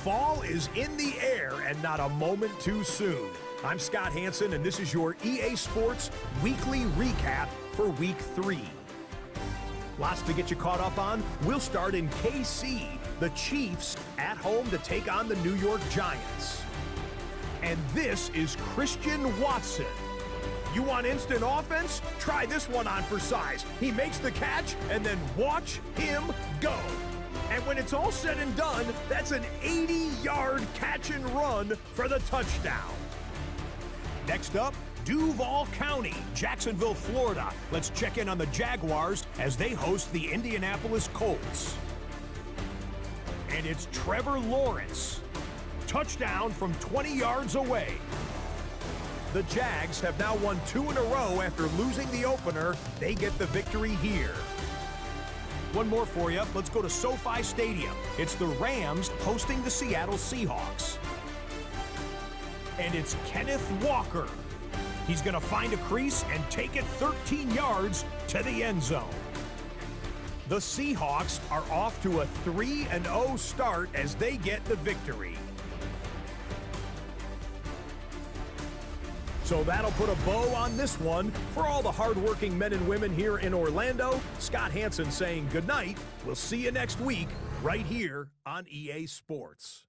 Fall is in the air and not a moment too soon. I'm Scott Hansen, and this is your EA Sports Weekly Recap for Week 3. Lots to get you caught up on. We'll start in KC, the Chiefs at home to take on the New York Giants. And this is Christian Watson. You want instant offense? Try this one on for size. He makes the catch, and then watch him go. And when it's all said and done, that's an 80-yard catch and run for the touchdown. Next up, Duval County, Jacksonville, Florida. Let's check in on the Jaguars as they host the Indianapolis Colts. And it's Trevor Lawrence. Touchdown from 20 yards away. The Jags have now won 2 in a row after losing the opener. They get the victory here. One more for you. Let's go to SoFi Stadium. It's the Rams hosting the Seattle Seahawks. And it's Kenneth Walker. He's going to find a crease and take it 13 yards to the end zone. The Seahawks are off to a 3-0 start as they get the victory. So that'll put a bow on this one. For all the hardworking men and women here in Orlando, Scott Hansen saying goodnight. We'll see you next week right here on EA Sports.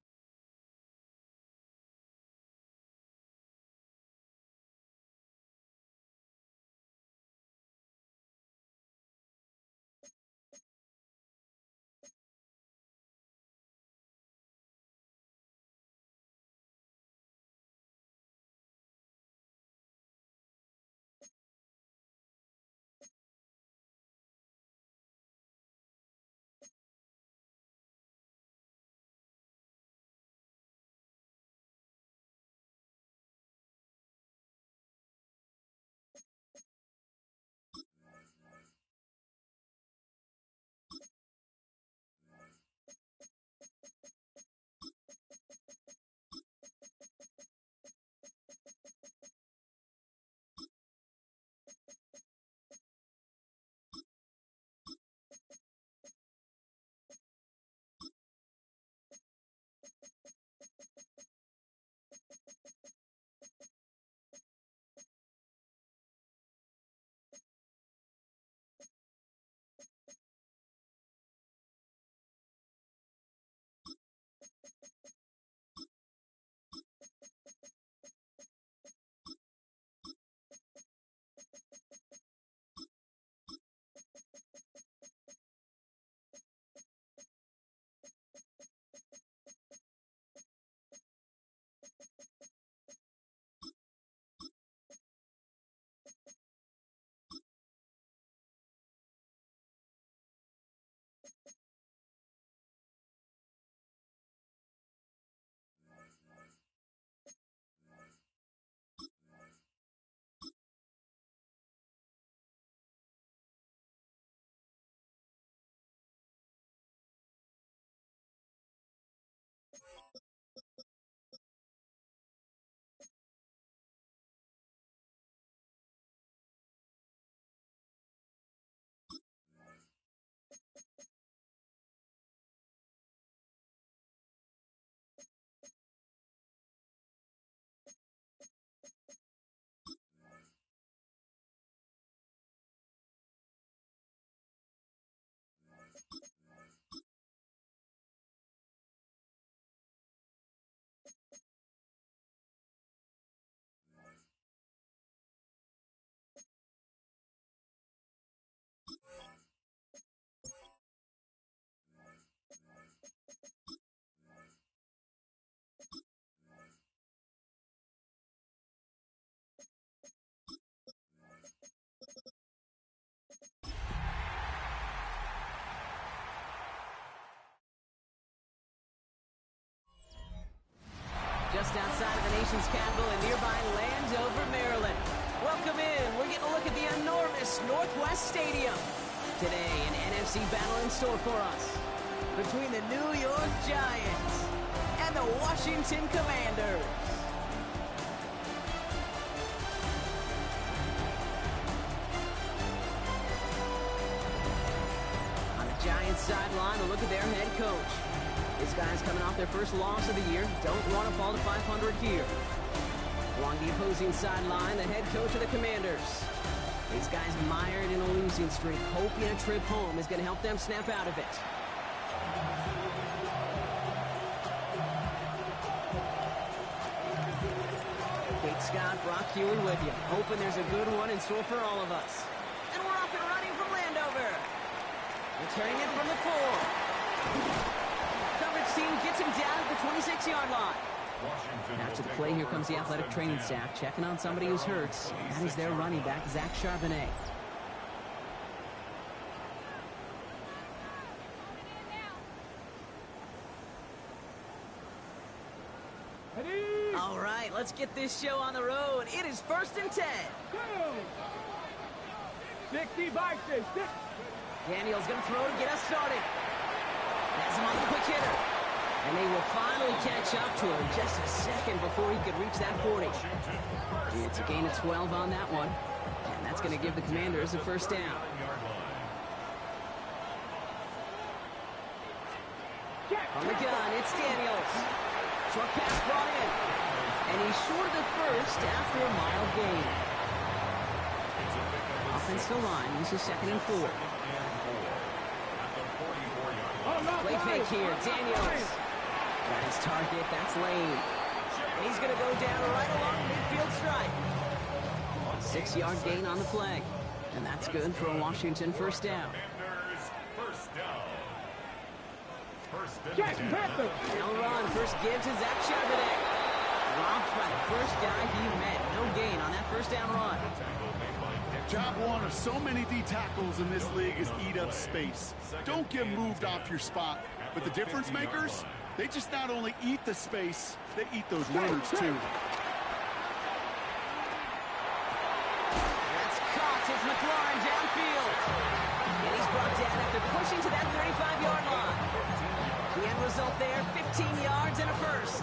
Just outside of the nation's capital in nearby Landover, Maryland. Welcome in. We're getting a look at the enormous Northwest Stadium. Today, an NFC battle in store for us between the New York Giants and the Washington Commanders. On the Giants sideline, a look at their head coach. These guys coming off their first loss of the year don't want to fall to 500 here. Along the opposing sideline, the head coach of the Commanders. These guys mired in a losing streak, hoping a trip home is going to help them snap out of it. Kate Scott, Brock Huey with you, hoping there's a good one in store for all of us. And we're off and running from Landover. Returning it from the 4. Coverage team gets him down at the 26-yard line. After the play, here comes the athletic training staff checking on somebody who's hurt. And that is their running back, Zach Charbonnet. All right, let's get this show on the road. It is 1st and 10. 60 by 6. Daniel's going to throw to get us started. Has him on the quick hitter. And they will finally catch up to him just a second before he could reach that 40. It's a gain of 12 on that one. And that's going to give the Commanders a first down. On the gun, it's Daniels. Short pass brought in. And he's short of the first after a mild gain. Offensive line, this is 2nd and 4. Play fake here, Daniels. Got his target, that's Lane. And he's going to go down right along the midfield stripe. 6-yard gain on the play. And that's good for a Washington first down. Now run, first give to Zach Charbonnet. Dropped by the first guy he met. No gain on that first down run. Job one of so many D tackles in this league is eat up space. Don't get moved off your spot. But the difference makers, they just not only eat the space, they eat those runners too. That's caught as McLaurin downfield. And he's brought down after pushing to that 35-yard line. The end result there, 15 yards and a first.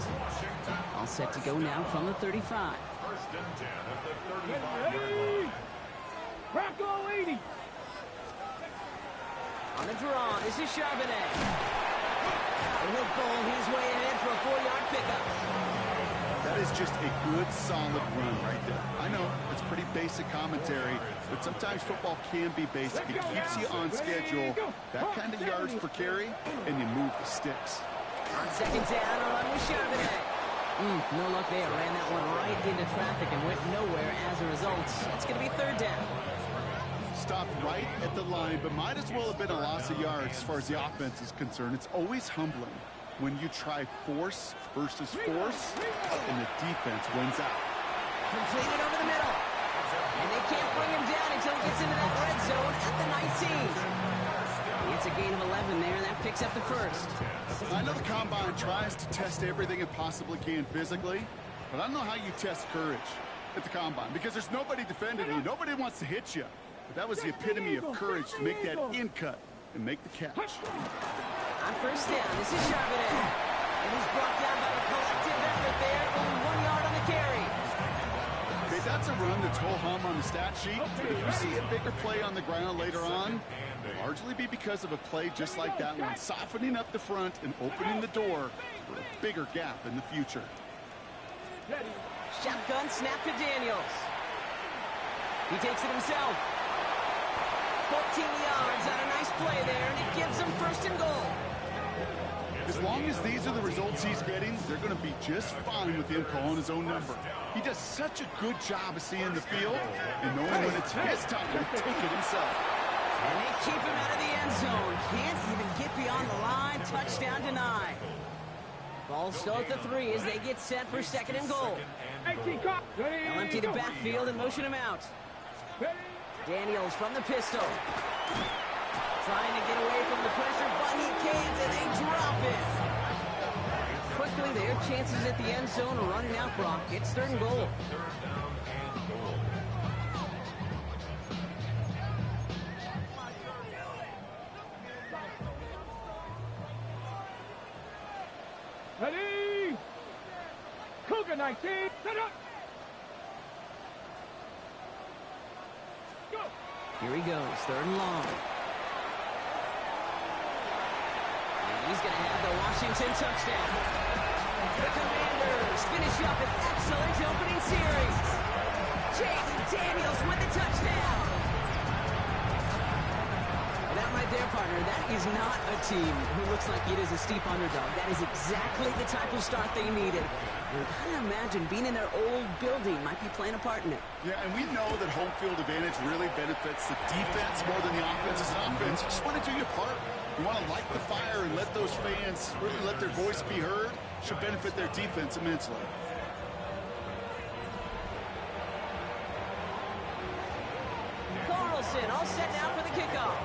All set to go now from the 35. 1st and 10 at the 35-yard line. Rocco 80. On the draw, this is Charbonnet. He'll goal his way ahead for a 4-yard pickup. That is just a good, solid run right there. I know, it's pretty basic commentary, but sometimes football can be basic. It keeps you on schedule, that kind of yards per carry, and you move the sticks. On 2nd down, a run with Charbonnet. No luck there. Ran that one right into traffic and went nowhere as a result. It's going to be 3rd down. Stopped right at the line, but might as well have been a loss of yards as far as the offense is concerned. It's always humbling when you try force versus force, and the defense wins out. Completed over the middle. And they can't bring him down until he gets into that red zone at the 19. It's a gain of 11 there, and that picks up the first. I know the Combine tries to test everything it possibly can physically, but I don't know how you test courage at the Combine, because there's nobody defending you. Nobody wants to hit you. But that was the epitome of courage to make that in cut and make the catch. On first down, this is Charbonnet. And he's brought down by a collective effort there. Only 1 yard on the carry. Okay, that's a run that's ho-hum on the stat sheet. But if you see a bigger play on the ground later on, it'll largely be because of a play just like that one, softening up the front and opening the door for a bigger gap in the future. Shotgun snap to Daniels. He takes it himself. 14 yards on a nice play there, and it gives him 1st and goal. As long as these are the results he's getting, they're going to be just fine with him calling his own number. He does such a good job of seeing the field and knowing when it's his time to take it himself. And they keep him out of the end zone. Can't even get beyond the line. Touchdown denied. Ball still at the 3 as they get set for 2nd and goal. They'll empty the backfield and motion him out. Daniels from the pistol. Trying to get away from the pressure, but he can't, and they drop it. And quickly, their chances at the end zone are running out, Brock. It's 3rd and goal. Ready? Cougar 19, set up. Go. Here he goes, 3rd and long. And He's going to have the Washington touchdown. The Commanders finish up an excellent opening series. Jaden Daniels with the touchdown. And that right there, partner, that is not a team who looks like it is a steep underdog. That is exactly the type of start they needed. And I kind of imagine being in their old building might be playing a part in it. Yeah, and we know that home field advantage really benefits the defense more than the offense. As an offense, you just want to do your part. You want to light the fire and let those fans really let their voice be heard. Should benefit their defense immensely. Carlson all set now for the kickoff.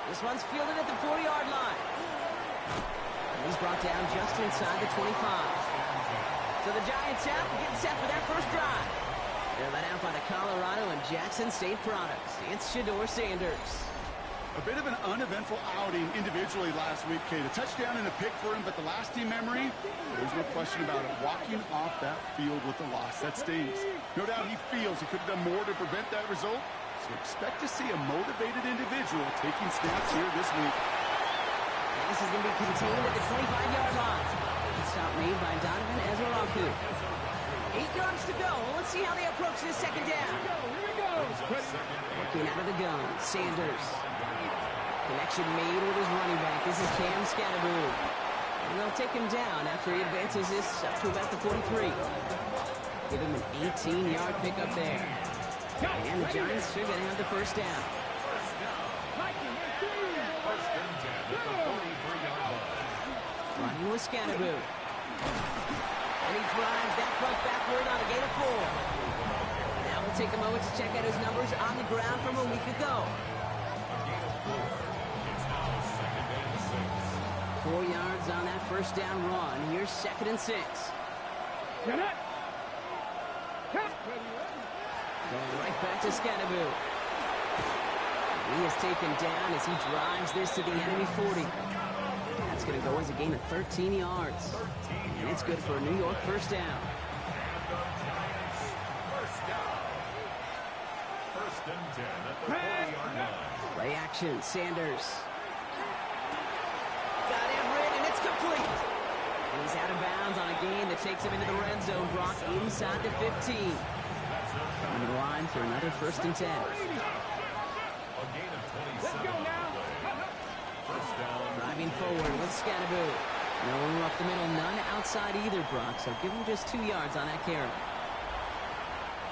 This one's fielded at the 4-yard line. And he's brought down just inside the 25. So the Giants out and getting set for their first drive. They're led out by the Colorado and Jackson State products. It's Shedeur Sanders. A bit of an uneventful outing individually last week, Kate. A touchdown and a pick for him, but the lasting memory, there's no question about it. Walking off that field with the loss, that stings. No doubt he feels he could have done more to prevent that result. So expect to see a motivated individual taking snaps here this week. And this is going to be contained at the 25-yard line. Stop made by Donovan Ezra-Raku. 8 yards to go. Let's see how they approach this second down. Working out of the gun, Sanders. Connection made with his running back. This is Cam Scatterboom. And they'll take him down after he advances this up to about the 43. Give him an 18-yard pickup there. And the Giants are going to have the first down. Running with Scatterboom. And he drives that front backward on a gain of 4. Now we'll take a moment to check out his numbers on the ground from a week ago. 4 yards on that first down run. Here's 2nd and 6. Going right back to Scatterboom. He is taken down as he drives this to the enemy 40. That's going to go as a gain of 13 yards. And it's good for a New York first down. First and 10 at the 40-yard line. Play action, Sanders. Got Everett, and it's complete. And he's out of bounds on a gain that takes him into the red zone. Brock inside the 15. On the line for another 1st and 10. A gain of 27. First down. Driving forward with Scatterboom. No room up the middle, none outside either, Brock. So give him just 2 yards on that carry.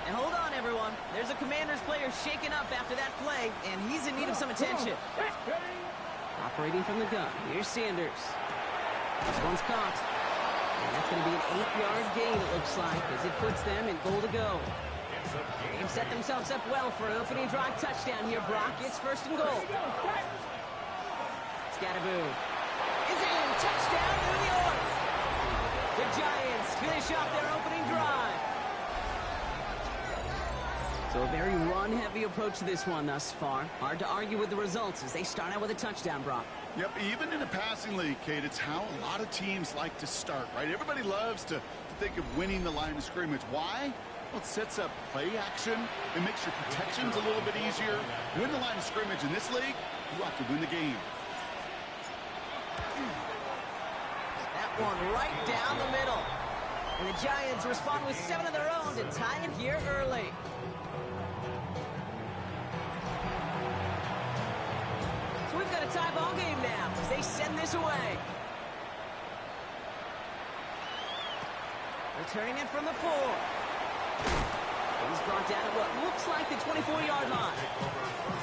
And hold on, everyone. There's a Commanders player shaken up after that play, and he's in need of some attention. Operating from the gun. Here's Sanders. This one's caught. And that's going to be an 8-yard gain, it looks like, as it puts them in goal to go. They've set themselves up well for an opening drive touchdown here, Brock. It's 1st and goal. Scatterboom is in. Touchdown, New York. The Giants finish off their opening drive. So a very run-heavy approach to this one thus far. Hard to argue with the results as they start out with a touchdown, Brock. Yep, even in a passing league, Kate, it's how a lot of teams like to start, right? Everybody loves to think of winning the line of scrimmage. Why? Well, it sets up play action. It makes your protections a little bit easier. Win the line of scrimmage in this league, you have to win the game. That one right down the middle. And the Giants respond with 7 of their own to tie it here early. So we've got a tie ball game now as they send this away. Returning it from the 4. He's brought down at what looks like the 24-yard line.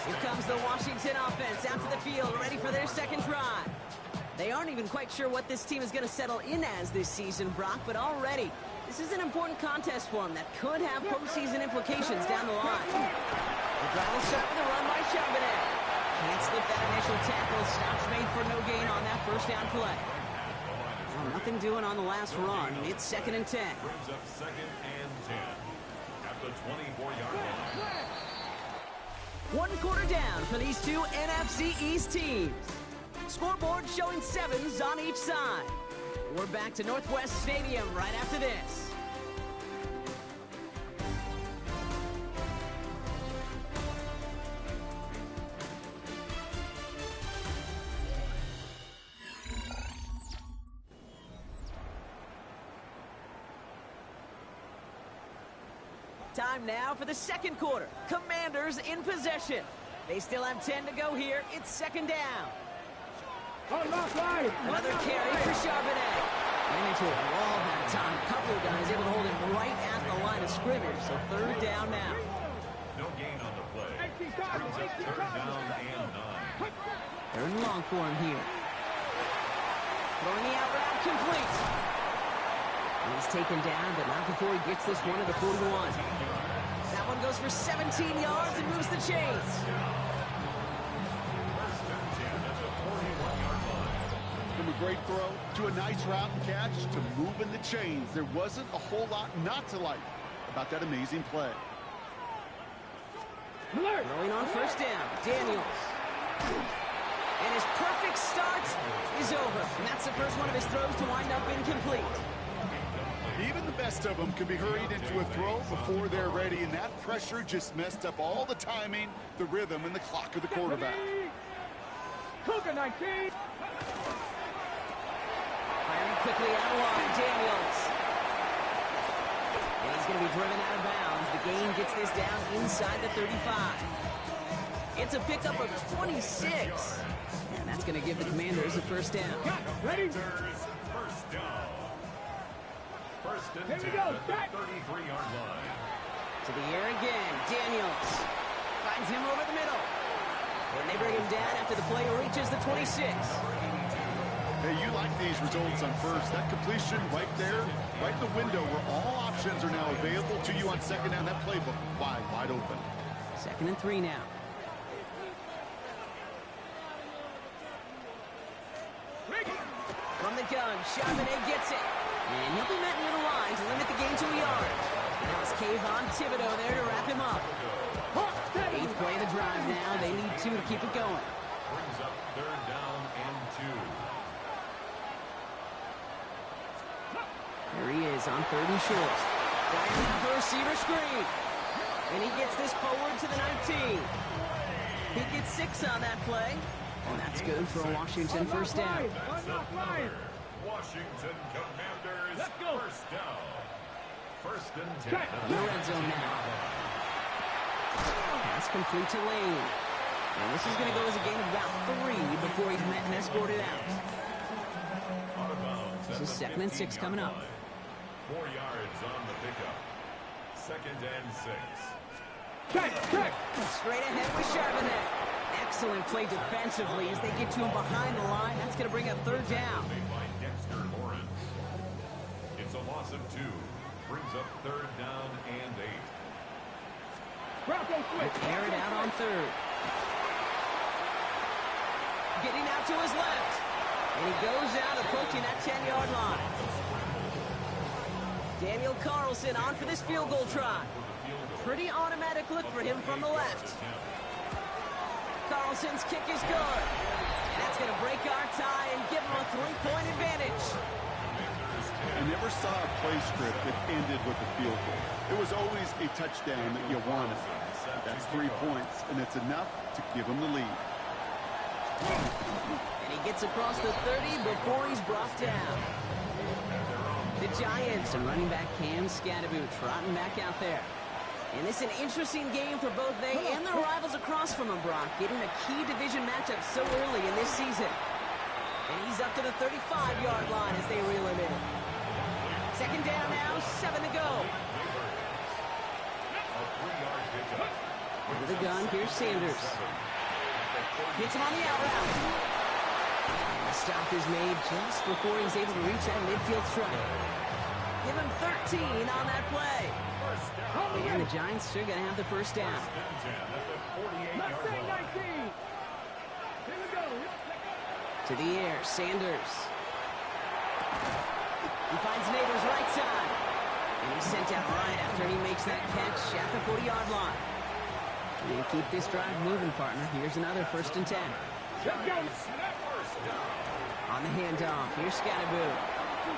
Here comes the Washington offense out to the field, ready for their second drive. They aren't even quite sure what this team is going to settle in as this season, Brock, but already this is an important contest for them that could have postseason implications down the line. The drive will start with a run by Charbonnet. Can't slip that initial tackle. Stops made for no gain on that first down play. Well, nothing doing on the last run. It's 2nd and 10. Brings up 2nd and 10 at the 24-yard line. 1 quarter down for these two NFC East teams. Scoreboard showing 7s on each side. We're back to Northwest Stadium right after this. Time now for the second quarter. Commanders in possession. They still have 10 to go here. It's second down. Another carry for Charbonnet. Ran into a wall that time. Couple of guys able to hold him right at the line of scrimmage. So third down now. No gain on the play. Brings up third down and 9. Third and long for him here. Throwing the out route complete. And he's taken down, but not before he gets this one to the 41. That one goes for 17 yards and moves the chains. From a great throw to a nice route and catch to moving the chains, there wasn't a whole lot not to like about that amazing play. Throwing on first down, Daniels. And his perfect start is over. And that's the first one of his throws to wind up incomplete. Even the best of them can be hurried into a throw before they're ready, and that pressure just messed up all the timing, the rhythm, and the clock of the quarterback. Cougar 19. Firing quickly out of line, Daniels. And he's going to be driven out of bounds. The gain gets this down inside the 35. It's a pickup of 26. And that's going to give the Commanders a first down. Ready? First down. First and Here we 10 go. at the 33-yard line. To the air again, Daniels. Finds him over the middle. And they bring him down after the play reaches the 26. Hey, you like these results on first. That completion right there, right in the window where all options are now available to you on second down. That playbook wide open. Second and 3 now. From the gun, Charbonnet gets it. And he'll be met near the line to limit the gain to a yard. Now it's Kayvon Thibodeau there to wrap him up. 8th play of the drive now. They need 2 to keep it going. Brings up third down and 2. There he is on third and short. Flying out for a receiver screen. And he gets this forward to the 19. He gets 6 on that play. And that's good for a Washington first down. Washington Commanders first down. First and 10. In the red zone now. Pass complete to Lane. And this is going to go as a gain of about 3 before he's met and escorted out. Out of bounds. This is second and 6 coming up. 4 yards on the pickup. Second and 6. Straight ahead with Charbonnet. Excellent play defensively as they get to him behind the line. That's going to bring up third down. It's a loss of 2. Brings up third down and 8. Air it out on third. Getting out to his left. And he goes out approaching that 10-yard line. Daniel Carlson on for this field goal try. Pretty automatic look for him from the left. Carlson's kick is good. And that's going to break our tie and give him a 3-point advantage. I never saw a play script that ended with a field goal. It was always a touchdown that you wanted. That's 3 points, and it's enough to give him the lead. And he gets across the 30 before he's brought down. The Giants and running back Cam Scatterboot trotting back out there. And this is an interesting game for both they and their rivals across from him, Brock, getting a key division matchup so early in this season. And he's up to the 35-yard line as they reel him in. Second down now, 7 to go. Over the gun, here's Sanders. Hits him on the out route. And the stop is made just before he's able to reach that midfield strike. Give him 13 on that play. And the Giants are going to have the first down. To the air, Sanders. He finds Neighbors right side. And he's sent out right after he makes that catch at the 40-yard line. And keep this drive moving, partner. Here's another first and 10. On the handoff, here's Scatterboot.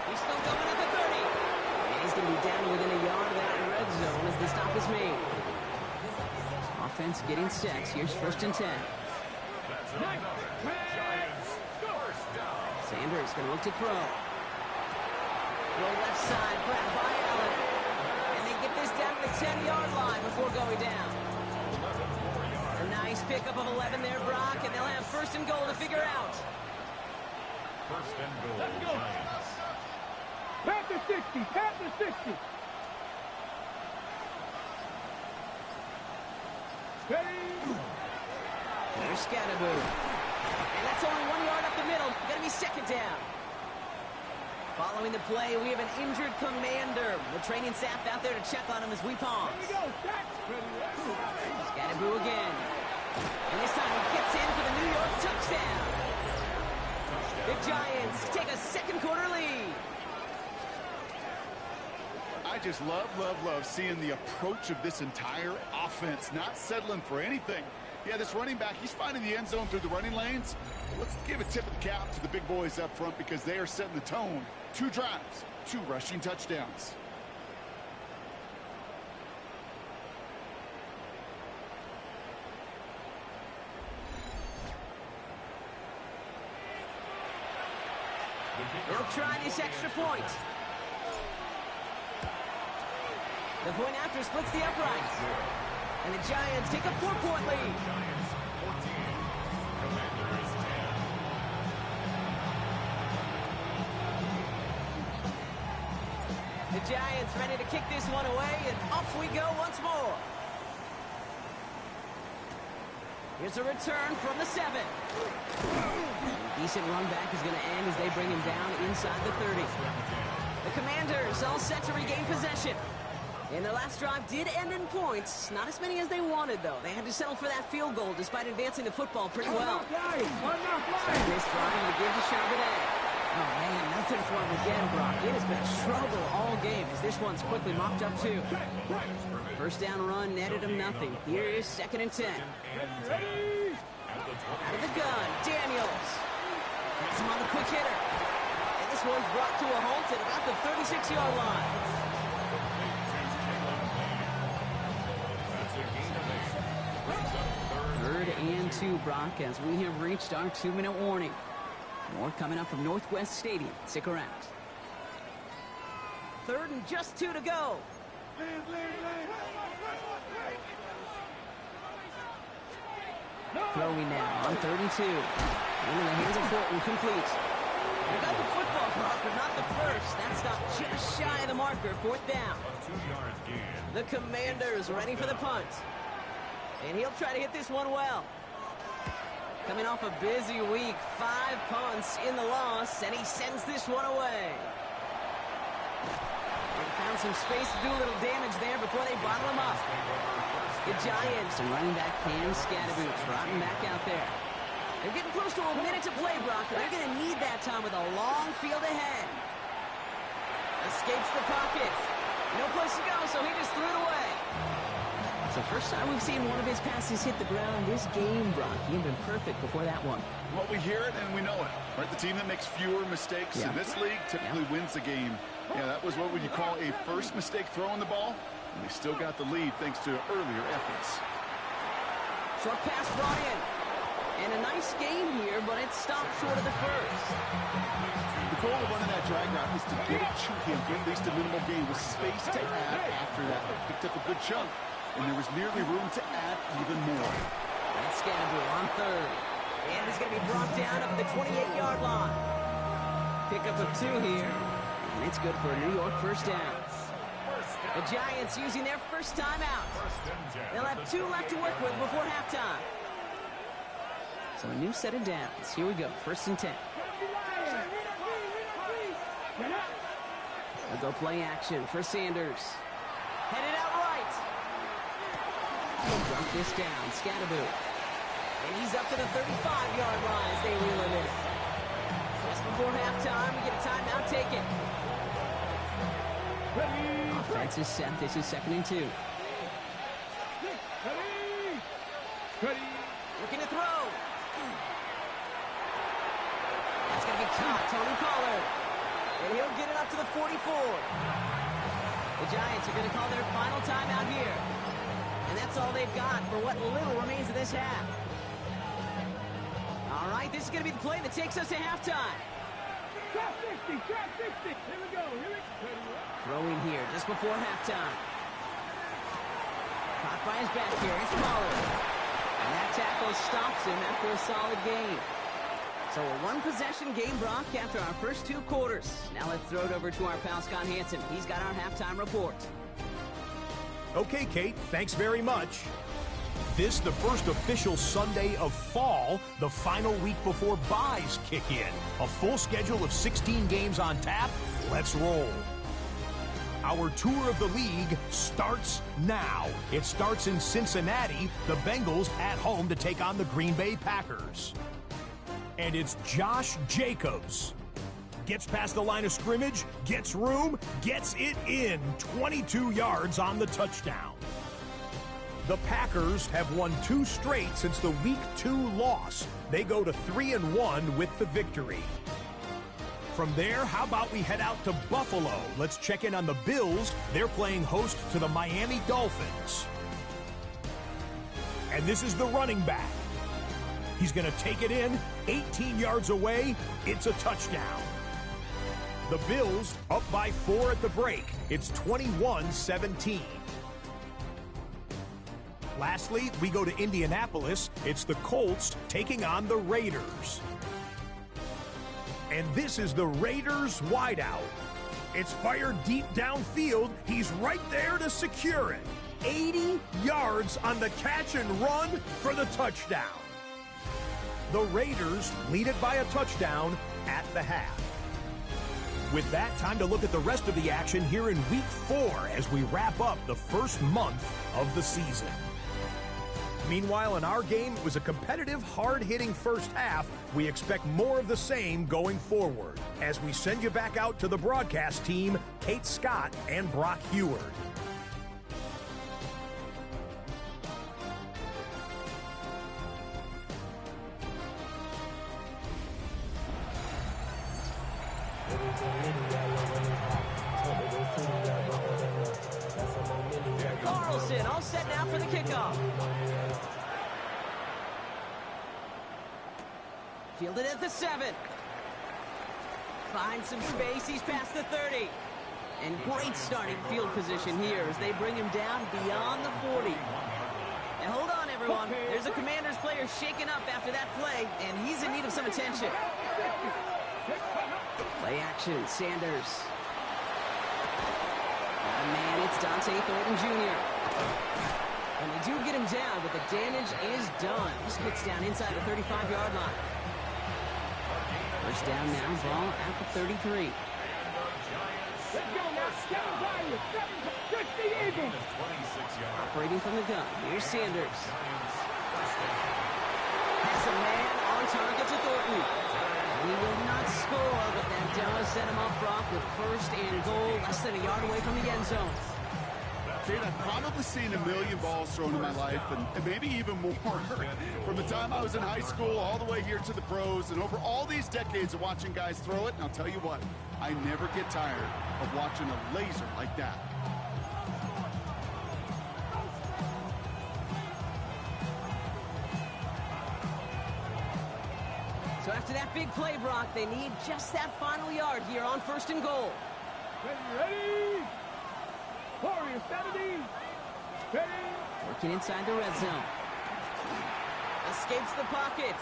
He's still going at the 30. And he's going to be down within a yard of that red zone as the stop is made. Offense getting set. Here's first and 10. Sanders going to look to throw. Throw left side, grabbed by Allen. And they get this down to the the 10-yard line before going down. A nice pickup of 11 there, Brock, and they'll have first and goal to figure out. First and goal, Giants. Panther 60, Panther 60. There's Scatterboo. And that's only 1 yard up the middle. Gonna be second down. Following the play, we have an injured commander. The training staff out there to check on him as we pause. Scatterboo again. And this time he gets in for the New York touchdown. The Giants take a second quarter lead. I just love seeing the approach of this entire offense, not settling for anything. Yeah, this running back, he's finding the end zone through the running lanes. Let's give a tip of the cap to the big boys up front because they are setting the tone. 2 drives, 2 rushing touchdowns. They'll try this extra point. The point after splits the uprights. And the Giants take a 4-point lead. Giants 14. Commanders 10. The Giants ready to kick this one away, and off we go once more. Here's a return from the 7. Decent run back is going to end as they bring him down inside the 30. The Commanders all set to regain possession. And their last drive did end in points. Not as many as they wanted, though. They had to settle for that field goal despite advancing the football pretty well. This drive to give to Charbonnet. Oh, man, nothing for him again, Brock. It has been a struggle all game as this one's quickly mopped up, too. First down run netted him nothing. Here is 2nd and 10. Out of the gun, Daniels. Has him on the quick hitter. And this one's brought to a halt at about the 36-yard line. Third and 2, Brock, as we have reached our 2-minute warning. More coming up from Northwest Stadium. Stick around. 3rd and just 2 to go. Throwing now on 3rd and 2. Into the hands of Fulton, complete. They got the football, Brock, but not the first. That stop just shy of the marker. 4th down. A 2-yard gain. The Commanders ready for the punt. And he'll try to hit this one well. Coming off a busy week, 5 punts in the loss, and he sends this one away. And found some space to do a little damage there before they bottle him up. The Giants and running back Cam Scatterboo trotting back out there. They're getting close to a minute to play, Brock, and they're going to need that time with a long field ahead. Escapes the pocket. No place to go, so he just threw it away. It's the first time we've seen one of his passes hit the ground this game, Brock. He had been perfect before that one. Well, we hear it and we know it. Right? The team that makes fewer mistakes in this league typically wins the game. Yeah, that was what would you call a first mistake throwing the ball, and they still got the lead thanks to earlier efforts. Short pass brought in. And a nice game here, but it stopped short of the first. The goal of running that drag route is to get it to him for at least a minimal gain with space to add after that. They picked up a good chunk, and there was nearly room to add even more. That's Scatterboo on 3rd. And he's going to be brought down up at the 28-yard line. Pickup of 2 here. And it's good for a New York first down. The Giants using their first timeout. They'll have 2 left to work with before halftime. So a new set of downs. Here we go. 1st and 10. They'll go play action for Sanders. Headed out right. He'll drop this down. Scatterboo. And he's up to the 35-yard line as they reel him in. Just before halftime, we get a timeout taken. Offense is set. This is 2nd and 2. Looking to throw. That's going to be caught. Tony Pollard. And he'll get it up to the 44. The Giants are going to call their final timeout here. And that's all they've got for what little remains of this half. All right, this is going to be the play that takes us to halftime. Trap 60, trap 60. Here we go. Throwing here just before halftime. Caught by his back here. It's Pollard. And that tackle stops him after a solid gain. So a one-possession game, Brock, after our first 2 quarters. Now let's throw it over to our pal Scott Hansen. He's got our halftime report. Okay, Kate, thanks very much. This, the first official Sunday of fall, the final week before byes kick in. A full schedule of 16 games on tap. Let's roll. Our tour of the league starts now. It starts in Cincinnati, the Bengals at home to take on the Green Bay Packers. And it's Josh Jacobs. Gets past the line of scrimmage, gets room, gets it in. 22 yards on the touchdown. The Packers have won 2 straight since the Week 2 loss. They go to 3-1 with the victory. From there, how about we head out to Buffalo? Let's check in on the Bills. They're playing host to the Miami Dolphins. And this is the running back. He's going to take it in, 18 yards away. It's a touchdown. The Bills up by 4 at the break. It's 21-17. Lastly, we go to Indianapolis. It's the Colts taking on the Raiders. And this is the Raiders wideout. It's fired deep downfield. He's right there to secure it. 80 yards on the catch and run for the touchdown. The Raiders lead it by a touchdown at the half. With that, time to look at the rest of the action here in Week 4 as we wrap up the first month of the season. Meanwhile, in our game, it was a competitive, hard-hitting first half. We expect more of the same going forward. As we send you back out to the broadcast team, Kate Scott and Brock Heward. Carlson all set now for the kickoff. Fielded at the 7. Finds some space. He's past the 30. And great starting field position here as they bring him down beyond the 40. Now hold on, everyone. There's a Commanders player shaken up after that play, and he's in need of some attention. Play action, Sanders. Man, it's Dante Thornton Jr. And they do get him down, but the damage is done. This gets down inside the 35-yard line. First down now, ball at the 33. Let's go now. Just the Eagles. Operating from the gun. Here's Sanders. Has a man on target to Thornton. He will not score, but that does set him up, Brock, with first and goal, less than a yard away from the end zone. Kate, I've probably seen a million balls thrown in my life, and maybe even more. From the time I was in high school all the way here to the pros, and over all these decades of watching guys throw it, and I'll tell you what, I never get tired of watching a laser like that. So after that big play, Brock, they need just that final yard here on first and goal. Ready? Warrior 70. Ready? Working inside the red zone. Escapes the pocket.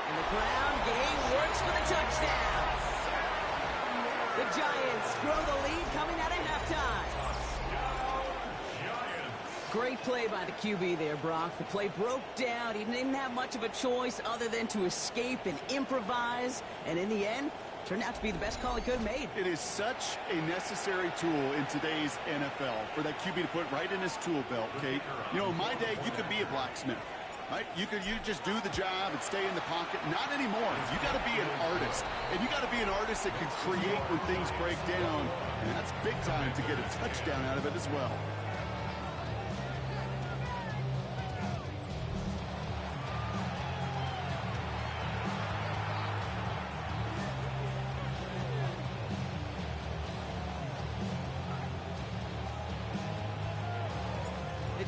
And the ground game works for the touchdown. The Giants grow the lead coming out of halftime. Great play by the QB there, Brock. The play broke down. He didn't have much of a choice other than to escape and improvise. And in the end, turned out to be the best call he could have made. It is such a necessary tool in today's NFL for that QB to put right in his tool belt, Kate. You know, in my day, you could be a blacksmith, right? You just do the job and stay in the pocket. Not anymore. You got to be an artist. And you got to be an artist that can create when things break down. And that's big time to get a touchdown out of it as well.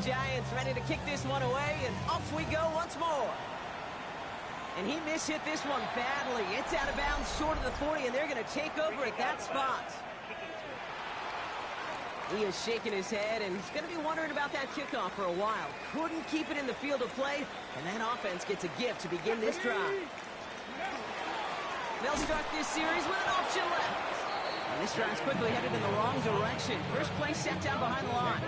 Giants ready to kick this one away, and off we go once more. And he mishit this one badly. It's out of bounds short of the 40, and they're going to take over at that spot. He is shaking his head, and he's going to be wondering about that kickoff for a while. Couldn't keep it in the field of play, and that offense gets a gift to begin this drive. They'll start this series with an option left. And this drive's quickly headed in the wrong direction. First play set down behind the line.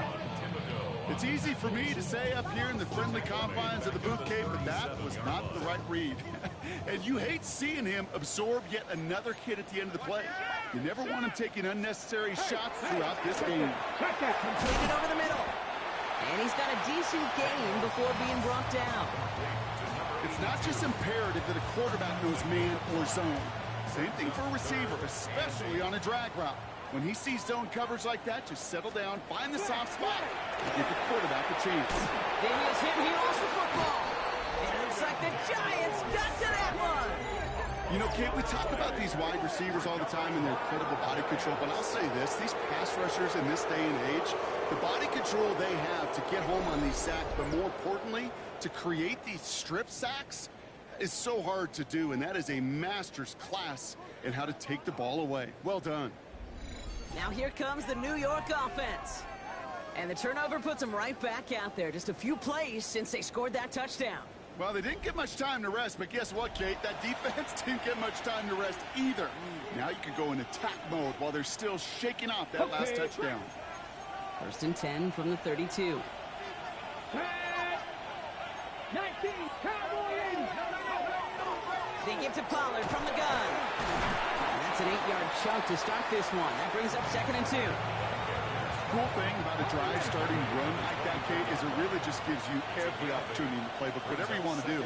It's easy for me to say up here in the friendly confines of the Booth Cave, but that was not the right read. And you hate seeing him absorb yet another hit at the end of the play. You never want him taking unnecessary shots throughout this game. Completed over the middle. And he's got a decent gain before being brought down. It's not just imperative that a quarterback knows man or zone. Same thing for a receiver, especially on a drag route. When he sees zone coverage like that, just settle down, find the soft spot, and give the quarterback a chance. Daniels hit, he lost the football. It looks like the Giants got to that one. You know, Kate, we talk about these wide receivers all the time and their incredible body control, but I'll say this, these pass rushers in this day and age, the body control they have to get home on these sacks, but more importantly, to create these strip sacks is so hard to do, and that is a master's class in how to take the ball away. Well done. Now here comes the New York offense. And the turnover puts them right back out there. Just a few plays since they scored that touchdown. Well, they didn't get much time to rest, but guess what, Kate? That defense didn't get much time to rest either. Now you can go in attack mode while they're still shaking off that last touchdown. First and 10 from the 32. 19, Cowboys! They give to Pollard from the gun. And that's an 8-yard chunk to start this one. That brings up 2nd and 2. Cool thing about a drive starting run like that, Kate, is it really just gives you every opportunity in the playbook, whatever you want to do.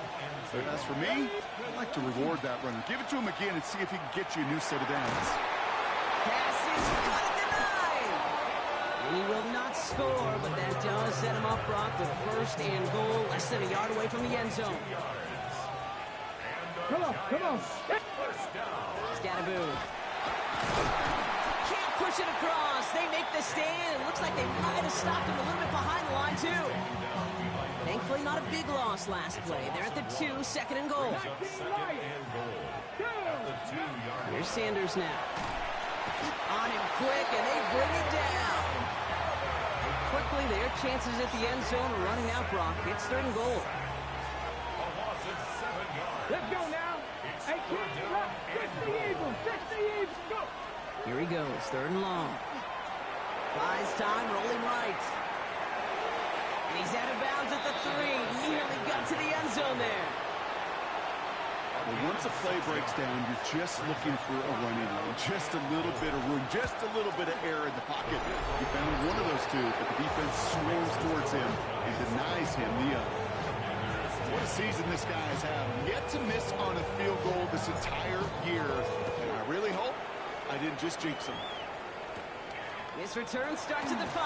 But as for me, I'd like to reward that runner. Give it to him again and see if he can get you a new set of downs. Pass is cut and denied. And he will not score, but that does set him up, Brock, with 1st and goal, less than a yard away from the end zone. Come on, come on. Scatterboo. Can't push it across. They make the stand. It looks like they might have stopped him a little bit behind the line, too. Thankfully, not a big loss last play. They're at the 2, 2nd and goal. Here's Sanders now. On him quick, and they bring it down. And quickly, their chances at the end zone are running out, Brock. It's 3rd and goal. Let's go now. 18, left. Fix the Eagles. Fix the Eagles. Go. Here he goes, 3rd and long. Buys time, rolling right. And he's out of bounds at the 3. Nearly got to the end zone there. Well, once a play breaks down, you're just looking for a running lane. Just a little bit of room, just a little bit of air in the pocket. He found one of those two, but the defense swarms towards him and denies him the other. What a season this guy has had. Yet to miss on a field goal this entire year. And I really hope I didn't just jinx him. This return starts at the 5.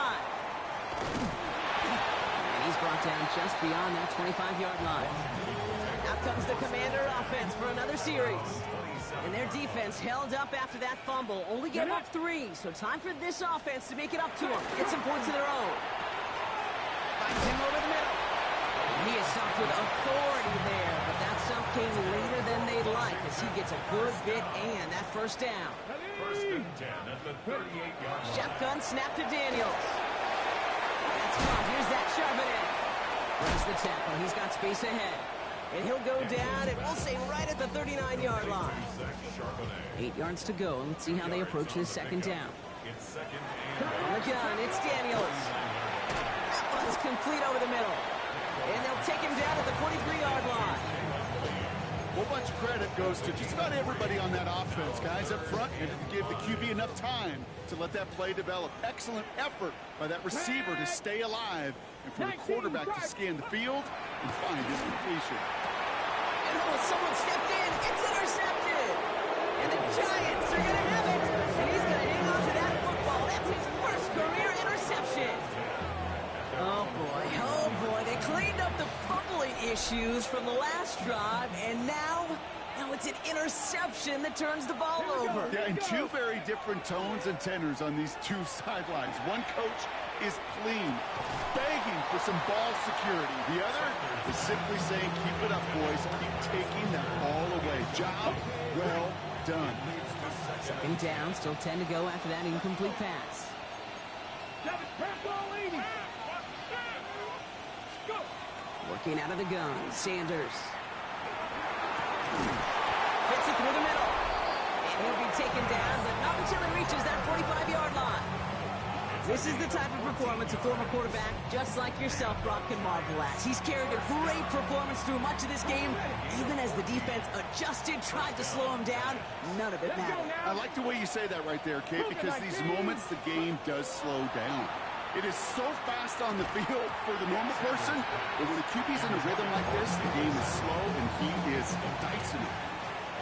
And he's brought down just beyond that 25-yard line. Out comes the Commander offense for another series. And their defense held up after that fumble. Only gave up 3, so time for this offense to make it up to them. Get some points of their own. Finds him over the middle. He is stopped with authority there, but that stop came later than they'd like as he gets a good bit and that 1st down. 1st and 10 at the 38-yard line. Shotgun snap to Daniels. That's caught. Here's that Charbonnet. Runs the tackle. He's got space ahead. And he'll go down, and we'll say right at the 39-yard line. 8 yards to go. Let's see how they approach this 2nd down. It's 2nd and On the gun, it's Daniels. That one's complete over the middle. And they'll take him down at the 43-yard line. A whole bunch of credit goes to just about everybody on that offense. Guys up front and to give the QB enough time to let that play develop. Excellent effort by that receiver to stay alive and for the quarterback to scan the field and find his completion. And someone stepped in. It's intercepted. And the Giants are going to have it. And he's going to hang on to that football. That's his 1st career interception. Oh, boy. Oh, boy. They cleaned up the fumbling issues from the last drive, and now it's an interception that turns the ball over. Yeah, and 2 very different tones and tenors on these 2 sidelines. One coach is clean, begging for some ball security. The other is simply saying, keep it up, boys. Keep taking that ball away. Job well done. 2nd down, still 10 to go after that incomplete pass. Working out of the gun, Sanders. Fits it through the middle. And he'll be taken down, but not until he reaches that 45-yard line. This is the type of performance a former quarterback, just like yourself, Brock, can marvel at. He's carried a great performance through much of this game. Even as the defense adjusted, tried to slow him down, none of it mattered. I like the way you say that right there, Kate, because these moments the game does slow down. It is so fast on the field for the normal person, but when the QB's in a rhythm like this, the game is slow, and he is dicing it.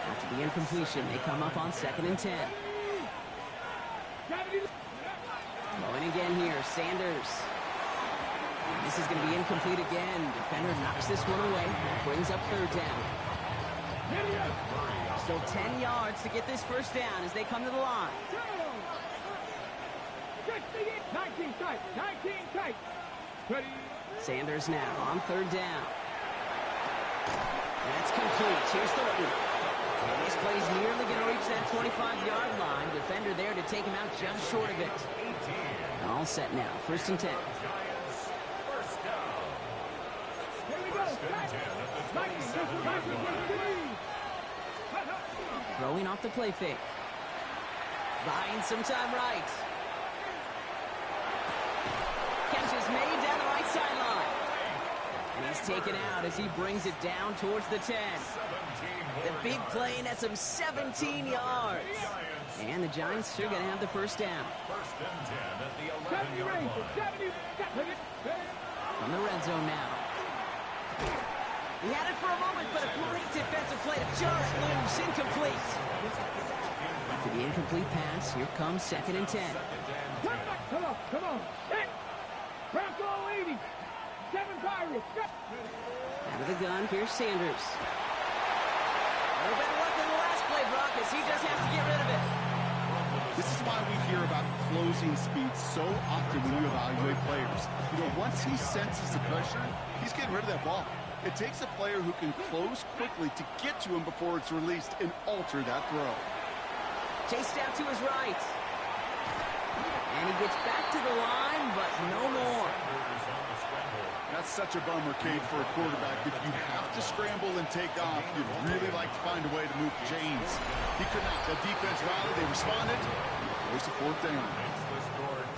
After the incompletion, they come up on 2nd and 10. Going again here, Sanders. This is going to be incomplete again. Defender knocks this one away. Brings up 3rd down. Still 10 yards to get this first down as they come to the line. 19 tight. 19 tight. Sanders now on 3rd down. That's complete. Here's Thornton. And this play's nearly going to reach that 25-yard line. Defender there to take him out just short of it. All set now. 1st and 10. Here we go. Throwing off the play fake. Buying some time right. Catch is made down the right sideline. And he's taken out as he brings it down towards the 10. The big play, and that's him 17 yards. And the Giants are going to have the first down. 1st and 10 at the 11-yard line. From the red zone now. He had it for a moment, but a great defensive play to jar it loose. Incomplete. After the incomplete pass, here comes 2nd and 10. Come on. Bronco 80. 7 Pirates. Out of the gun, here's Sanders. A little better luck than the last play, Brock, as he just has to get rid of it. This is why we hear about closing speed so often when you evaluate players. You know, once he senses the pressure, he's getting rid of that ball. It takes a player who can close quickly to get to him before it's released and alter that throw. Chased out to his right. And he gets back to the line, but no more. That's such a bummer, Kate, for a quarterback. If you have to scramble and take off, you'd really like to find a way to move the chains. He could not. The defense rallied. They responded. There's a 4th down.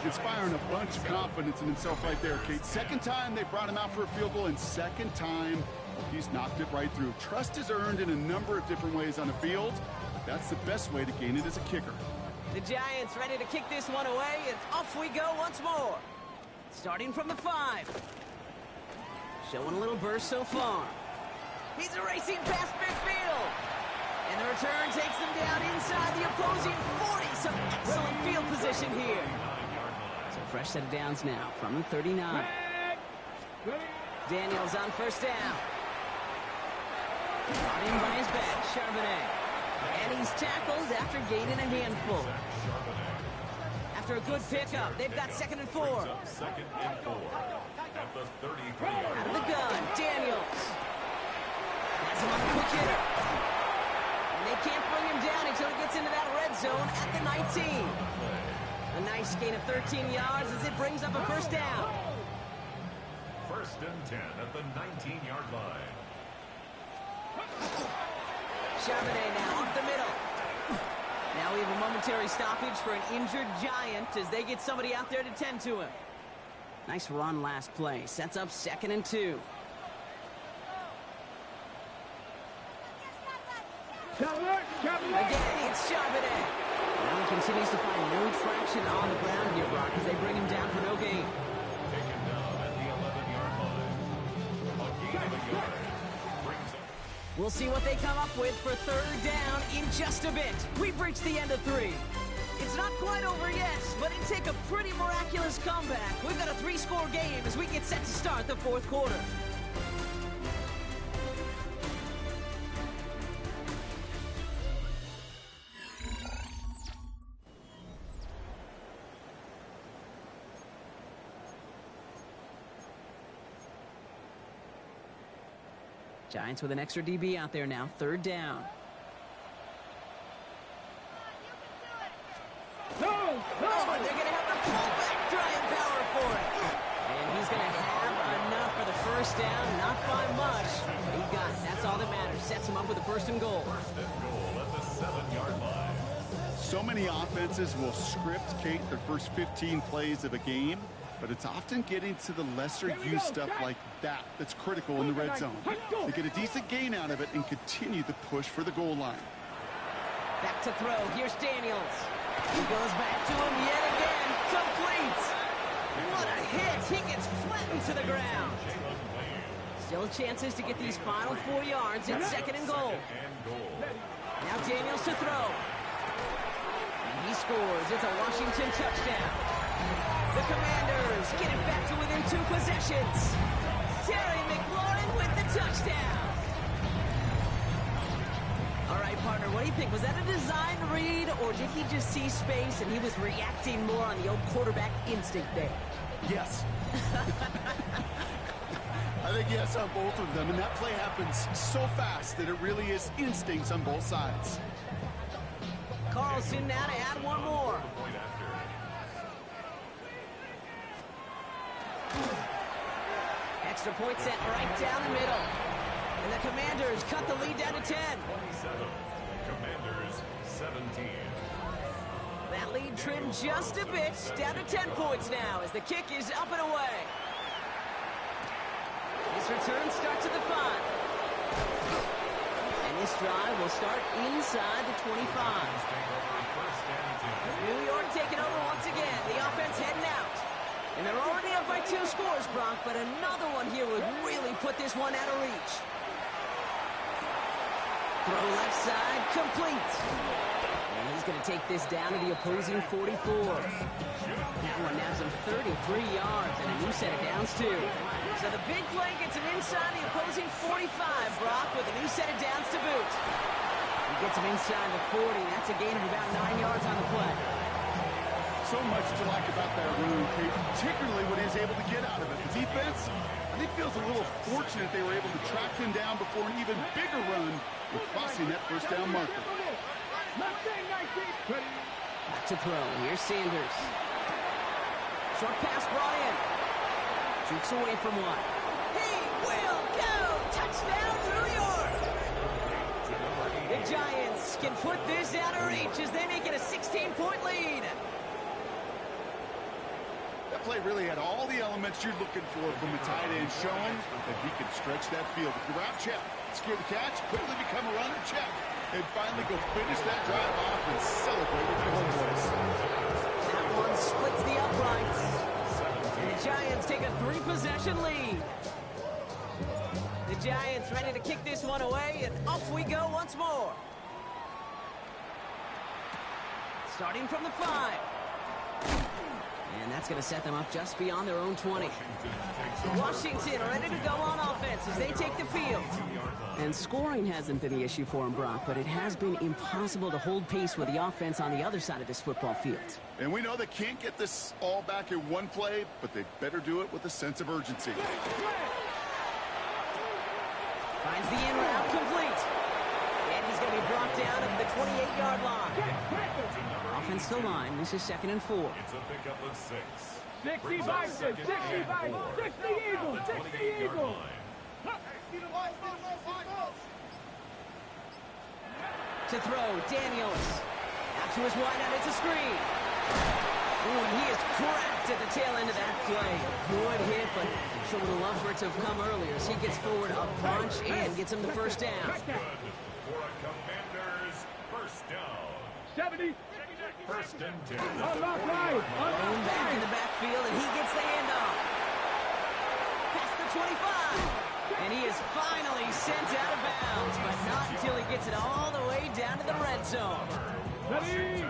Inspiring a bunch of confidence in himself right there, Kate. 2nd time they brought him out for a field goal, and 2nd time he's knocked it right through. Trust is earned in a number of different ways on the field, but that's the best way to gain it as a kicker. The Giants ready to kick this one away, and off we go once more. Starting from the 5. Showing a little burst so far. He's racing past midfield. And the return takes him down inside the opposing 40. Some excellent field position here. So fresh set of downs now from the 39. Daniels on 1st down. Brought in by his back, Charbonnet. And he's tackled after gaining a handful. After a good pickup, they've got 2nd and 4. 2nd and 4 at the 33-yard line. Out of the gun, Daniels. Has him on the quick hitter. And they can't bring him down until he gets into that red zone at the 19. A nice gain of 13 yards as it brings up a 1st down. 1st and 10 at the 19-yard line. Charbonnet now up the middle. Now we have a momentary stoppage for an injured Giant as they get somebody out there to tend to him. Nice run last play. Sets up 2nd and 2. Again, it's Charbonnet. Now he continues to find no traction on the ground here, Brock, as they bring him down for no gain. Taken down at the 11-yard line. A gain of a yard. Brings up. We'll see what they come up with for 3rd down in just a bit. We've reached the end of 3. It's not quite over yet, but it'd take a pretty miraculous comeback. We've got a 3-score game as we get set to start the 4th quarter. Giants with an extra DB out there now. 3rd down. No! Oh, and they're going to have the fullback try and sets him up with a first and goal. First and goal at the 7-yard line. So many offenses will script, Kate, their first 15 plays of a game, but it's often getting to the lesser-used stuff like that that's critical in the red zone. They get a decent gain out of it and continue the push for the goal line. Back to throw. Here's Daniels. He goes back to him yet again. Complete. What a hit. He gets flattened to the ground. Still chances to get these final 4 yards. It's second and goal. Now Daniels to throw. And he scores. It's a Washington touchdown. The Commanders get it back to within 2 possessions. Terry McLaurin with the touchdown. All right, partner, what do you think? Was that a design read, or did he just see space and he was reacting more on the old quarterback instinct there? Yes. I think yes on both of them, and that play happens so fast that it really is instincts on both sides. Carlson now to add one more. Extra point set right down the middle. And the Commanders cut the lead down to 10. 27. Commanders 17. That lead trimmed just a bit, down to 10 points now as the kick is up and away. This return starts at the 5. And this drive will start inside the 25. New York taking over once again. The offense heading out. And they're already up by 2 scores, Brock, but another one here would really put this one out of reach. Throw left side, complete. And he's going to take this down to the opposing 44. That one nabs him 33 yards and a new set of downs, too. So the big play gets him inside the opposing 45, Brock, with a new set of downs to boot. He gets him inside the 40. That's a gain of about 9 yards on the play. So much to like about that run, Kate, particularly what he's able to get out of it. The defense, I think, feels a little fortunate they were able to track him down before an even bigger run with crossing that first down marker. Back to throw. Here's Sanders. Short pass brought in. Jukes away from one. He will go! Touchdown, New York! The Giants can put this out of reach as they make it a 16-point lead. That play really had all the elements you're looking for from a tight end, showing that he can stretch that field. With the route check, secure the catch, quickly become a runner check, and finally go finish that drive off and celebrate with your homeboys. That one splits the uprights. And the Giants take a 3-possession lead. The Giants ready to kick this one away, and off we go once more. Starting from the 5. And that's going to set them up just beyond their own 20. Washington ready to go on offense as they take the field. And scoring hasn't been the issue for them, Brock, but it has been impossible to hold pace with the offense on the other side of this football field. And we know they can't get this all back in one play, but they better do it with a sense of urgency. Finds the in route complete. And he's going to be brought down at the 28-yard line. Offensive line, this is 2nd and 4. It's a pickup of 6. 65, 65, 60 Eagles, 60 Eagles. To throw, Daniels. Out to his wideout, it's a screen. Ooh, and he is cracked at the tail end of that play. Good hit, but sure would have loved for it to have come earlier as he gets forward a bunch and gets him the first down. Good for a Commanders first down. 70. First and 10. Unlock right. Thrown back in the backfield, and he gets the handoff. Past the 25. And he is finally sent out of bounds, but not until he gets it all the way down to the red zone.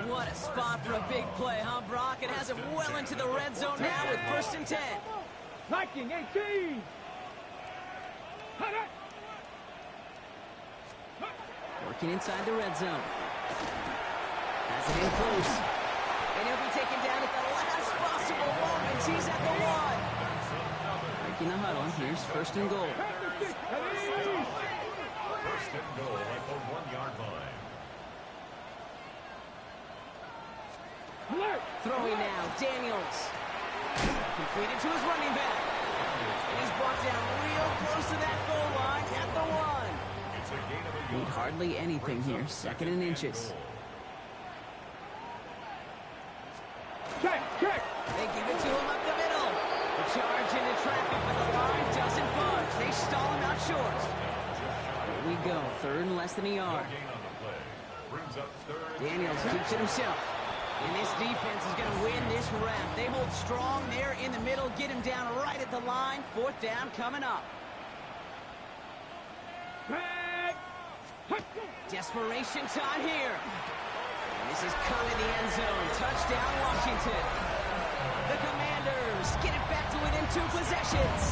What a spot for a big play, huh, Brock? It has him well into the red zone now with 1st and 10. Viking 18. Working inside the red zone. Has it in close. And he'll be taken down at the last possible moment. He's at the 1. Breaking the huddle. Here's 1st and goal. First and goal at the 1-yard line. Throwing now, Daniels. Completed to his running back. And he's brought down real close to that goal line at the 1. It's a gain of hardly anything here. Second and inches. Check, check. They give it to him up the middle. The charge into traffic, but the line doesn't budge. They stall him out short. Here we go. Third and less than a yard. Gain on the play. Brings up third. Daniels keeps it himself. And this defense is going to win this round. They hold strong there in the middle, get him down right at the line. Fourth down coming up. Back. Desperation time here. And this is coming the end zone. Touchdown, Washington. The Commanders get it back to within 2 possessions.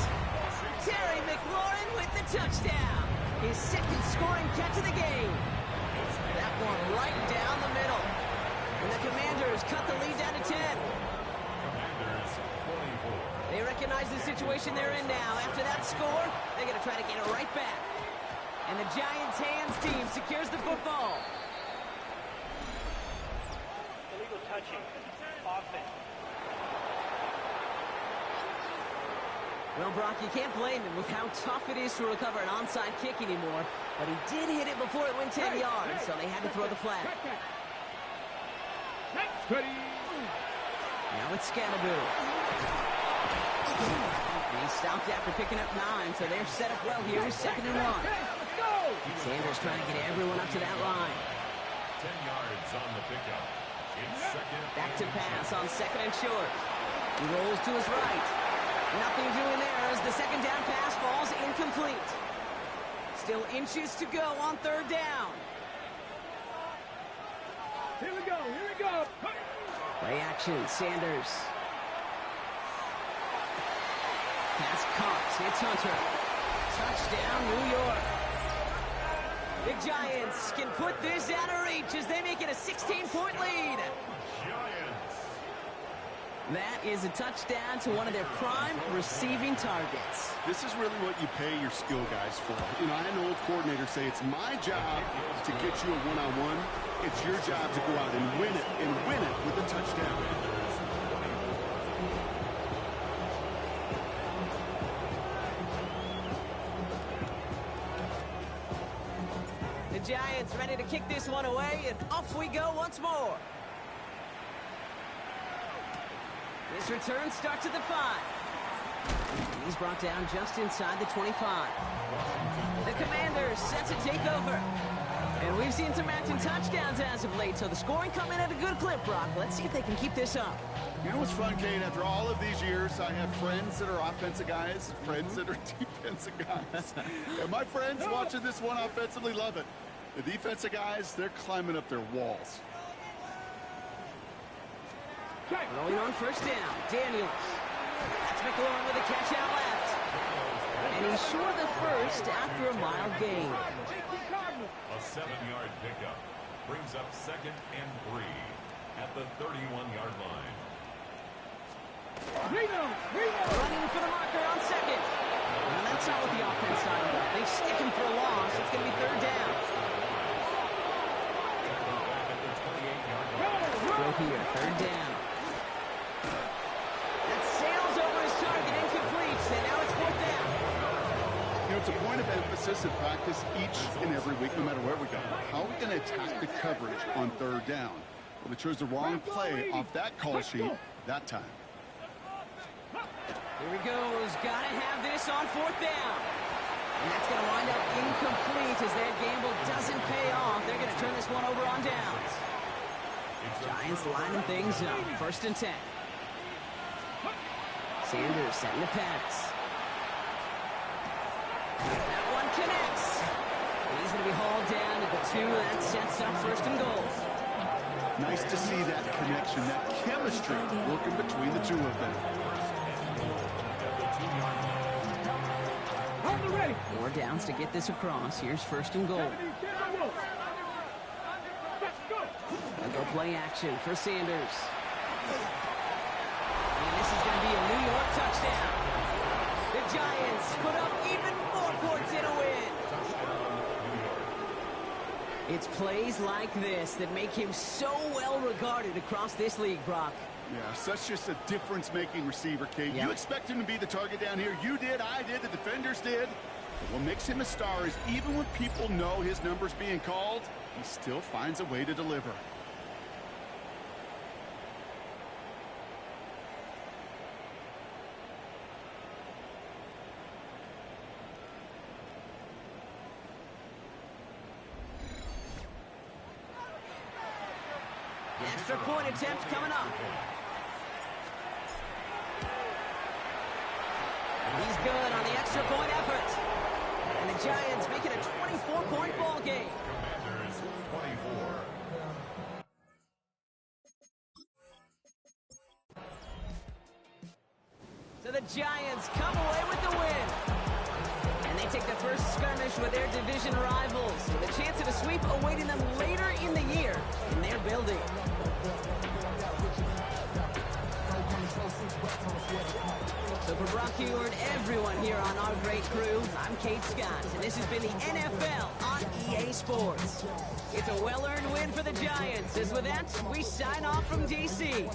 Terry McLaurin with the touchdown. His second scoring catch of the game. That one right down the middle. And the Commanders cut the lead down to 10. Commanders 24. They recognize the situation they're in now. After that score, they're going to try to get it right back. And the Giants' hands team secures the football. Illegal touching. Offense. Well, Brock, you can't blame him with how tough it is to recover an onside kick anymore. But he did hit it before it went 10 yards, so they had to throw the flag. Ready. Now it's Scannaboo. He stopped after picking up 9, so they're set up well here with 2nd and 1. Let's go. Sanders trying to get everyone up to that line. 10 yards on the pickup. It's second. Back to pass on 2nd and short. He rolls to his right. Nothing doing there as the second down pass falls incomplete. Still inches to go on 3rd down. Here we go. Here we go. Play action, Sanders. Pass caught. It's Hunter. Touchdown, New York. The Giants can put this out of reach as they make it a 16-point lead. Giants. That is a touchdown to one of their prime receiving targets. This is really what you pay your skill guys for. You know, I had an old coordinator say it's my job to get you a one-on-one. It's your job to go out and win it with a touchdown. The Giants ready to kick this one away, and off we go once more. This return starts at the 5. He's brought down just inside the 25. The Commanders set to take over. And we've seen some matching touchdowns as of late, so the scoring coming at a good clip, Brock. Let's see if they can keep this up. You know what's fun, Kane? After all of these years, I have friends that are offensive guys, friends that are defensive guys. And my friends watching this one offensively love it. The defensive guys, they're climbing up their walls. Rolling on 1st down, Daniels. That's McLaurin with a catch out left. And he's short the first after a mild gain. A 7-yard pickup. Brings up 2nd and 3 at the 31-yard line. Running for the marker on 2nd. Now that's not what the offense started with. They stick him for a loss. It's going to be 3rd down. Throw here, 3rd down. That sails over his target, incomplete, and now it's 4th down. You know, it's a point of emphasis in practice each and every week, no matter where we go. How are we going to attack the coverage on 3rd down? Well, they chose the wrong play off that call sheet that time. Here he goes. Got to have this on 4th down. And that's going to wind up incomplete as that gamble doesn't pay off. They're going to turn this one over on downs. Giants lining things up. 1st and 10. Sanders setting the pass. That one connects. And he's going to be hauled down to the 2. That sets up 1st and goal. Nice to see that connection, that chemistry working between the two of them. On the ready. 4 downs to get this across. Here's 1st and goal. They'll go play action for Sanders. And this is going to be a New York touchdown. The Giants put up even more points in a win. It's plays like this that make him so well regarded across this league, Brock. Yeah, such just a difference-making receiver, Kate. Yep. You expect him to be the target down here. You did, I did, the defenders did. But what makes him a star is even when people know his number's being called, he still finds a way to deliver. Extra point attempt coming up. He's good on the extra point effort. And the Giants make it a 24-point ball game. Commanders 24. So the Giants come away with the win. And they take the first skirmish with their division rivals, with a chance at a sweep awaiting them later in the year in their building. So for Brock Heward, everyone here on our great crew, I'm Kate Scott, and this has been the NFL on EA Sports. It's a well-earned win for the Giants, as with that, we sign off from D.C.